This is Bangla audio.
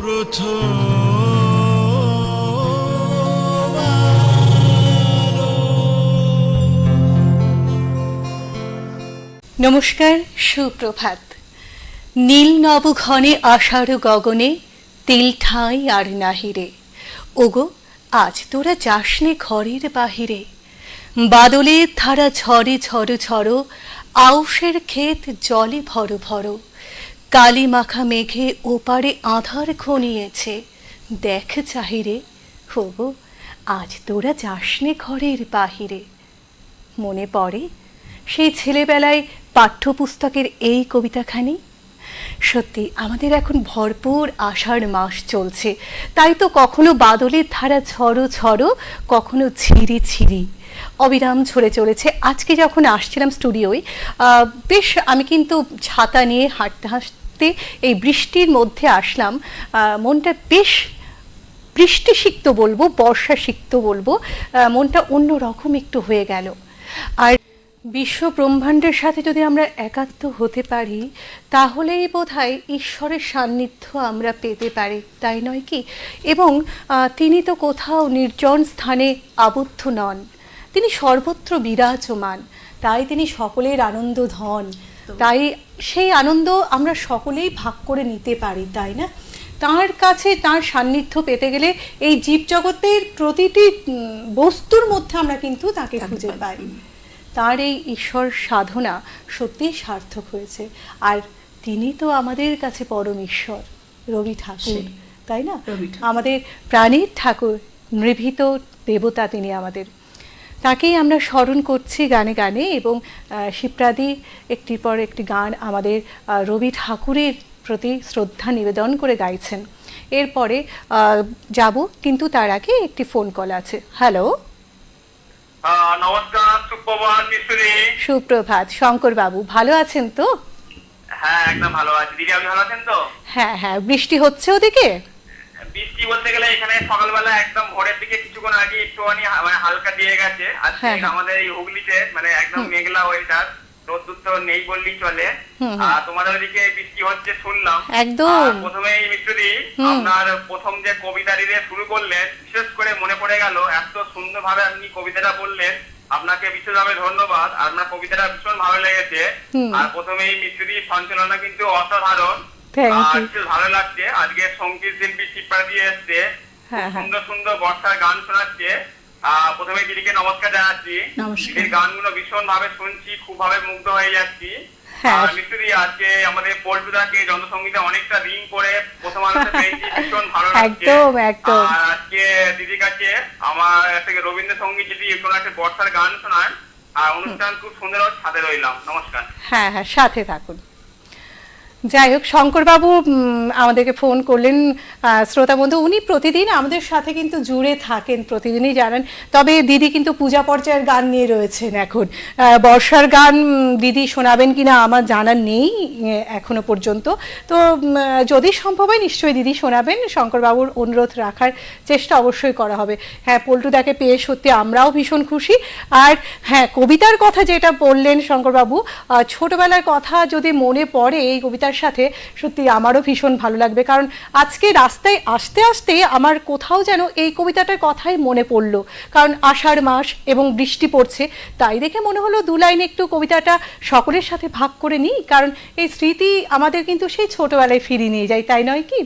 নমস্কার, সুপ্রভাত। নীল নব ঘনে আষাঢ় গগনে তিল ঠাঁই আর নাহিরে। ওগো আজ তোরা যাসনে ঘরের বাহিরে। বাদলের ধারা ঝরে ঝড়ো ঝড়ো, আউশের ক্ষেত জলে ভরো ভরো। কালি মাখা মেঘে ওপারে আঁধার ঘনিয়েছে, দেখ চাহিরে। ওগো আজ তোরা যাসনে ঘরের বাহিরে। মনে পড়ে সেই ছেলেবেলায় পাঠ্যপুস্তকের এই কবিতাখানি। সত্যি আমাদের এখন ভরপুর আষাঢ় মাস চলছে, তাই তো কখনো বাদলের ধারা ঝড়ো ঝড়ো, কখনো ঝিরি ঝিরি অবিরাম ঝরে চলেছে। আজকে যখন আসছিলাম স্টুডিওয়, বেশ আমি কিন্তু ছাতা নিয়ে হাঁটতে হাঁটতে এই বৃষ্টির মধ্যে আসলাম। মনটা বেশ বৃষ্টি সিক্ত বলবো, বর্ষা সিক্ত বলবো, মনটা অন্য রকম একটু হয়ে গেল। আর বিশ্ব ব্রহ্মাণ্ডের সাথে যদি আমরা একাত্ম হতে পারি, তাহলেই বোধহয় ঈশ্বরের সান্নিধ্য আমরা পেতে পারি, তাই নয় কি? এবং তিনি তো কোথাও নির্জন স্থানে আবদ্ধ নন, তিনি সর্বত্র বিরাজমান, তাই তিনি সকলের আনন্দ ধন, তাই সেই আনন্দ আমরা সকলেই ভাগ করে নিতে পারি, তাই না? তার কাছে তার সান্নিধ্য পেতে গেলে এই জীবজগতের প্রতিটি বস্তুর মধ্যে আমরা কিন্তু তাকে খুঁজে পাই। তার এই ঈশ্বর সাধনা সত্যিই সার্থক হয়েছে। আর তিনি তো আমাদের কাছে পরম ঈশ্বর, রবি ঠাকুর, তাই না? আমাদের প্রাণীর ঠাকুর, নৃভীত দেবতা তিনি আমাদের। তাকেই আমরা স্মরণ করছি গানে গানে, এবং শিপ্রাদি একটির পর একটি গান আমাদের রবি ঠাকুরের প্রতি শ্রদ্ধা নিবেদন করে গাইছেন। এরপরে যাব, কিন্তু তার আগে একটি ফোন কল আছে। হ্যালো, নমস্কার, সুপ্রভাত মিস্ত্রি। সুপ্রভাত শঙ্কর বাবু, ভালো আছেন তো? হ্যাঁ, একদম ভালো আছি। দিদি, আপনি ভালো আছেন তো? হ্যাঁ হ্যাঁ, বৃষ্টি হচ্ছে ওদিকে? বৃষ্টি বলতে গেলে এখানে সকালবেলা একদম ভোরের দিকে কিছুক্ষণ আগে একটুখানি মানে হালকা দিয়ে গেছে। আজকে আমাদের এই হুগলিতে মানে একদম মেঘলা ওয়েদার, রোদ্দুর তো নেই বললেই চলে। আর তোমাদের ওদিকে বৃষ্টি হচ্ছে শুনলাম। একদম। প্রথমেই মিস্ত্রি, আপনার প্রথম যে কবিতা দিয়ে শুরু করলেন, বিশেষ করে মনে পড়ে গেল, এত সুন্দরভাবে আপনি কবিতাটা বললেন, আপনাকে বিশেষভাবে ধন্যবাদ। আপনার কবিতাটা ভীষণ ভালো লেগেছে। আর প্রথমেই মিস্ত্রি সঞ্চালনা কিন্তু অসাধারণ, ভালো লাগছে। আজকে সঙ্গীত শিল্পী শিপ্রা দিয়ে এসছে, সুন্দর সুন্দর বর্ষার গান শোনাচ্ছে। প্রথমে দিদিকে নমস্কার জানাচ্ছি। দিদির গানগুলো ভীষণ ভাবে শুনছি, খুব ভাবে মুগ্ধ হয়ে যাচ্ছি। মিস্ত্রি, আজকে আমাদের পল্টুদাকে যন্ত্রসঙ্গীতে অনেকটা রিং করে প্রথম আলোতে পেয়েছি, ভীষণ ভালো লাগছে। আর আজকে দিদির কাছে আমার থেকে রবীন্দ্রসঙ্গীত যদি কোনো একটা বর্ষার গান শোনান, অনুষ্ঠান খুব সুন্দর সাথে রইলাম। নমস্কার। হ্যাঁ হ্যাঁ, সাথে থাকুন। যাই হোক, শঙ্করবাবু আমাদেরকে ফোন করলেন, শ্রোতা বন্ধু, উনি প্রতিদিন আমাদের সাথে কিন্তু জুড়ে থাকেন, প্রতিদিনই জানেন। তবে দিদি কিন্তু পূজা পর্যায়ের গান নিয়ে রয়েছেন এখন। বর্ষার গান দিদি শোনাবেন কিনা আমার জানা নেই এখনো পর্যন্ত, তো যদি সম্ভব হয় নিশ্চয়ই দিদি শোনাবেন। শঙ্করবাবুর অনুরোধ রাখার চেষ্টা অবশ্যই করা হবে। হ্যাঁ, পল্টুদাকে পেয়ে সত্যি আমরাও ভীষণ খুশি। আর হ্যাঁ, কবিতার কথা যেটা বললেন শঙ্করবাবু, ছোটবেলার কথা যদি মনে পড়ে এই কবিতার সাথে, সত্যি আমারও ভীষণ ভালো লাগবে। কারণ আজকে রাস্তায় আসতে আসতে আমার কোথাও যেন এই কবিতাটার কথাই মনে পড়লো, কারণ আষাঢ় মাস এবং বৃষ্টি পড়ছে, তাই দেখে মনে হলো দু লাইন একটু কবিতাটা সকলের সাথে ভাগ করে নিই। কারণ এই স্মৃতি আমাদের কিন্তু সেই ছোটবেলায় ফিরিয়ে নিয়ে যায়, তাই নয় কি?